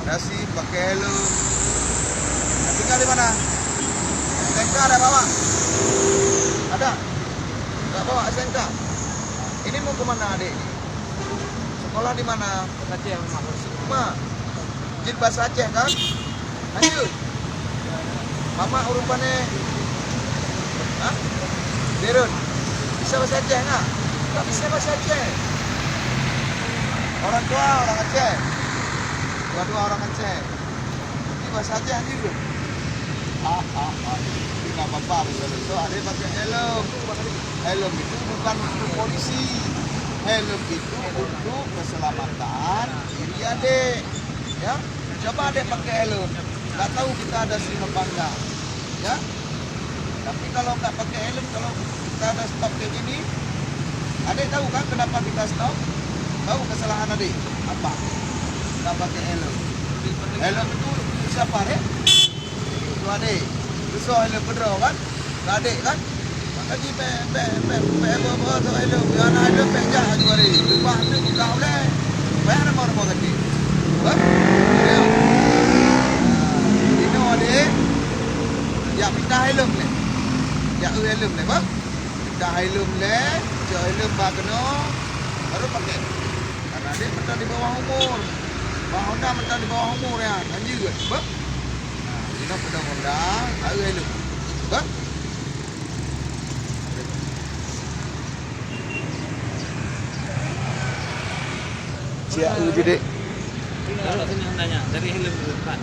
Nasi pakai helm. Tinggal di mana? SNK ada bawa? Ada? Tak bawa SNK? Ini mau kemana adik? Sekolah di mana? Aceh memang harus. Ma, jid bahasa Aceh kan? Lanjut. Mama urupannya, hah? Berun. Bisa bahasa Aceh nggak? Nggak bisa bahasa Aceh. Orang tua orang Aceh. Dua-dua orang Aceh. Ini bahasa Aceh juga. Ini nggak apa-apa. So, adik pakai helm. Helm itu bukan untuk polisi. Helm itu untuk keselamatan diri adik. Ya, coba adik pakai helm. Nggak tahu kita ada SIM apa enggak. Ya. Tapi kalau nggak pakai helm, kalau kita ada stop kayak gini, adik tahu kan kenapa kita stop? Tahu kesalahan adik? Apa? Nggak pakai helm. Helm itu siapa dek? Itu adik. Itu helm pedro kan? Nggak adik kan? Lagi bawa tu helm. Yang ada pejak aja hari. Lupa tu kita boleh. Bayar nama tadi. Kan? Ini adik. Ya pindah helm le. Ya helm le, bang. Pindah helm le. Jauh helm bagno. Baru pakai. Karena dia mentah di bawah umur. Bang Honda mentah di bawah umur ya. Anjir ke? Bang. Nah, ini pedang Honda. Tahu helm. Bang. Siap je dek. Kalau sini Hondanya dari helm ke depan.